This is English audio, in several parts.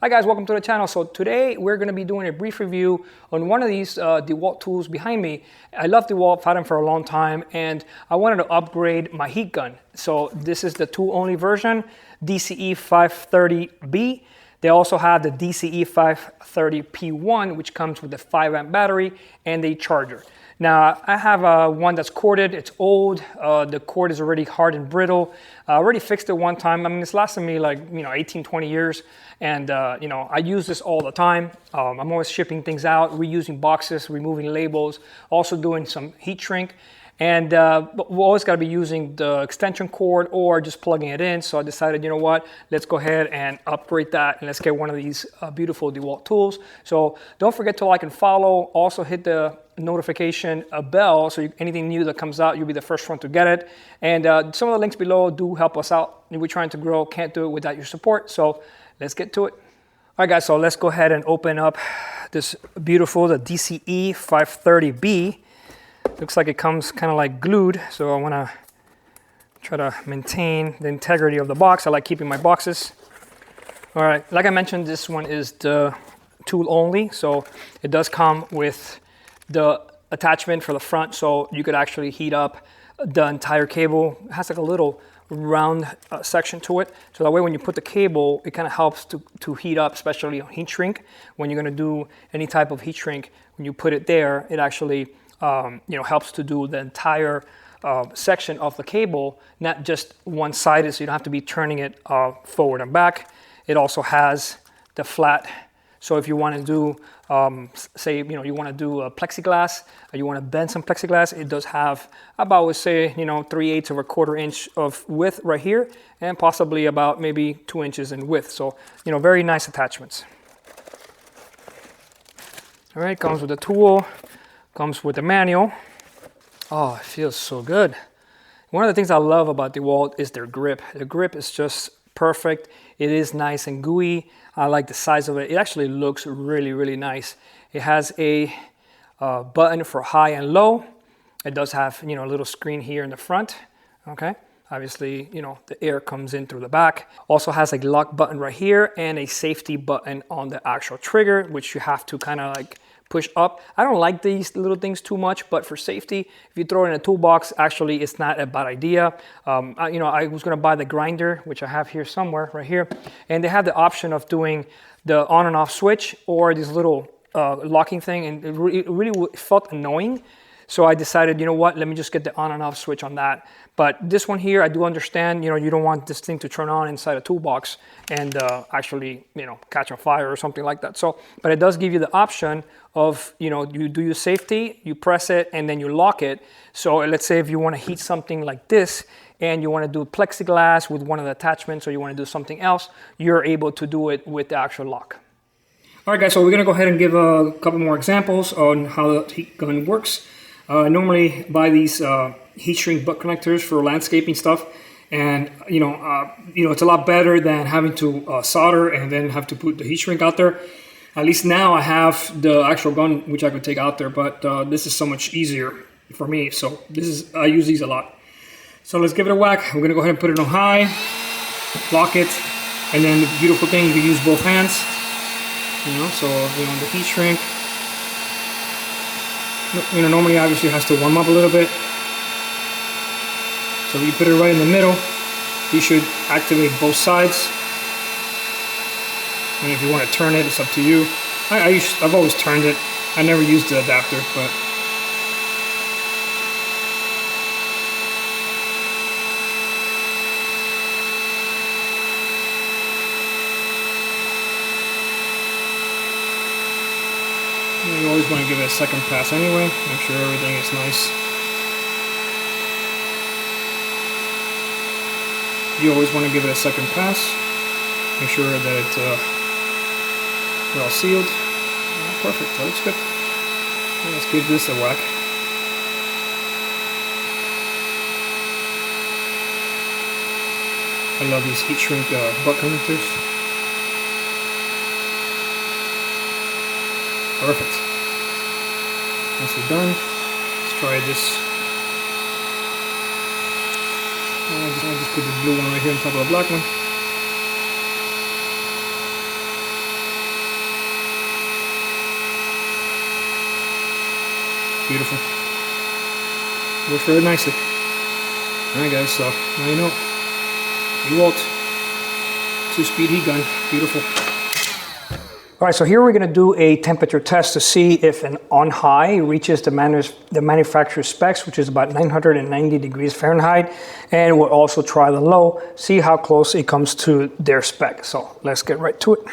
Hi guys, welcome to the channel. So today we're going to be doing a brief review on one of these Dewalt tools behind me. I love Dewalt, I've had them for a long time, and I wanted to upgrade my heat gun. So this is the tool only version, DCE530B. They also have the DCE530P1, which comes with a 5 amp battery and a charger. Now I have one that's corded, it's old, the cord is already hard and brittle. I already fixed it one time. I mean, it's lasted me like, 18, 20 years. And I use this all the time. I'm always shipping things out, reusing boxes, removing labels, also doing some heat shrink. And but we always got to be using the extension cord or just plugging it in. So I decided, you know what, let's go ahead and upgrade that and let's get one of these beautiful Dewalt tools. So don't forget to like and follow. Also hit the notification bell so anything new that comes out, you'll be the first one to get it. And some of the links below do help us out. We're trying to grow, can't do it without your support. So let's get to it. All right, guys, so let's go ahead and open up this beautiful, the DCE530B. Looks like it comes kind of like glued, so I want to try to maintain the integrity of the box. I like keeping my boxes. All right, like I mentioned, this one is the tool only, so it does come with the attachment for the front, so you could actually heat up the entire cable. It has like a little round section to it, so that way when you put the cable, it kind of helps to heat up, especially on heat shrink. When you're going to do any type of heat shrink, when you put it there, it actually helps to do the entire section of the cable, not just one-sided, so you don't have to be turning it forward and back. It also has the flat, so if you want to do, say, you want to do a plexiglass, or you want to bend some plexiglass, it does have about, let's say, 3/8 of a 1/4 inch of width right here, and possibly about maybe 2 inches in width. So, very nice attachments. All right, comes with the tool. Comes with a manual. Oh, it feels so good. One of the things I love about Dewalt is their grip. The grip is just perfect. It is nice and gooey. I like the size of it. It actually looks really, really nice. It has a button for high and low. It does have, a little screen here in the front. Okay. Obviously, the air comes in through the back. Also has a lock button right here and a safety button on the actual trigger, which you have to kind of like push up. I don't like these little things too much, but for safety, if you throw it in a toolbox, actually it's not a bad idea. I was gonna buy the grinder, which I have here somewhere, right here. And they have the option of doing the on and off switch or this little locking thing, and it really felt annoying. So I decided, you know what, let me just get the on and off switch on that. But this one here, I do understand, you don't want this thing to turn on inside a toolbox and actually, catch on fire or something like that. So, but it does give you the option of, you do your safety, you press it, and then you lock it. So let's say if you want to heat something like this, and you want to do plexiglass with one of the attachments, or you want to do something else, you're able to do it with the actual lock. All right, guys, so we're going to go ahead and give a couple more examples on how the heat gun works. I normally buy these heat shrink butt connectors for landscaping stuff, and it's a lot better than having to solder and then have to put the heat shrink out there. At least now I have the actual gun which I could take out there, but this is so much easier for me. So I use these a lot. So let's give it a whack. We're gonna go ahead and put it on high, lock it, and then the beautiful thing, you can use both hands. So the heat shrink. Normally obviously it has to warm up a little bit. So if you put it right in the middle, you should activate both sides. And if you want to turn it, it's up to you. I've always turned it. I never used the adapter, but you always want to give it a second pass anyway. Make sure everything is nice. You always want to give it a second pass. Make sure that it's well sealed. Perfect, that looks good. Let's give this a whack. I love these heat shrink butt connectors. Perfect. Once we're done, let's try this. I'll just put the blue one right here on top of the black one. Beautiful. Works very nicely. Alright guys, so now you know. Dewalt 2-speed heat gun. Beautiful. Alright, so here we're going to do a temperature test to see if an on high reaches the manufacturer's specs, which is about 990 degrees Fahrenheit. And we'll also try the low, see how close it comes to their spec. So let's get right to it.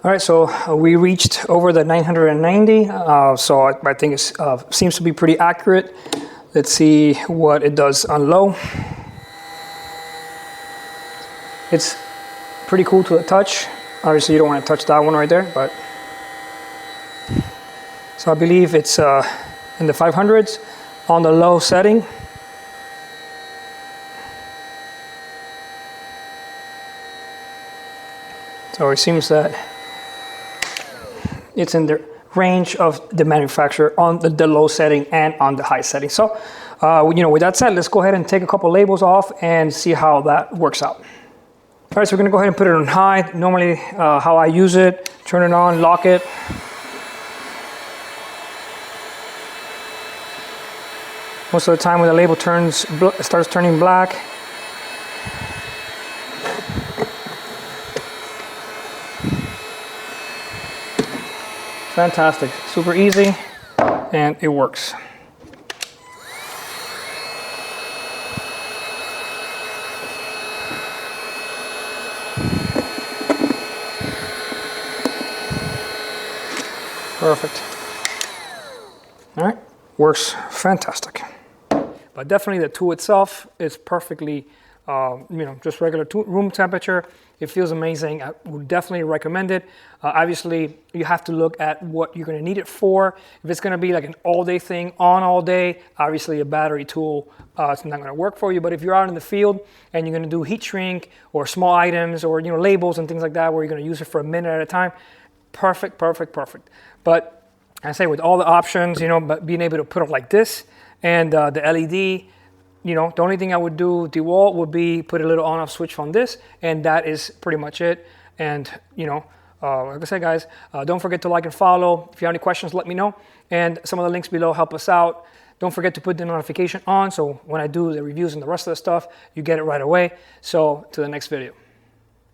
All right, so we reached over the 990, so I think it seems to be pretty accurate. Let's see what it does on low. It's pretty cool to the touch. Obviously, you don't want to touch that one right there, but so I believe it's in the 500s on the low setting. So it seems that it's in the range of the manufacturer on the low setting and on the high setting. So, with that said, let's go ahead and take a couple labels off and see how that works out. All right, so we're gonna go ahead and put it on high. Normally, how I use it, turn it on, lock it. Most of the time when the label starts turning black, fantastic, super easy, and it works. Perfect. All right, works fantastic. But definitely the tool itself is perfectly, just regular room temperature. It feels amazing. I would definitely recommend it. Obviously, you have to look at what you're going to need it for. If it's going to be like an all-day thing, on all day, obviously a battery tool it's not going to work for you. But if you're out in the field and you're going to do heat shrink or small items or labels and things like that, where you're going to use it for a minute at a time, perfect, perfect, perfect. But I say with all the options, but being able to put it like this and the LED. The only thing I would do DeWalt would be put a little on-off switch on this, and that is pretty much it. And like I said, guys, don't forget to like and follow. If you have any questions, let me know. And some of the links below help us out. Don't forget to put the notification on, so when I do the reviews and the rest of the stuff, you get it right away. So to the next video.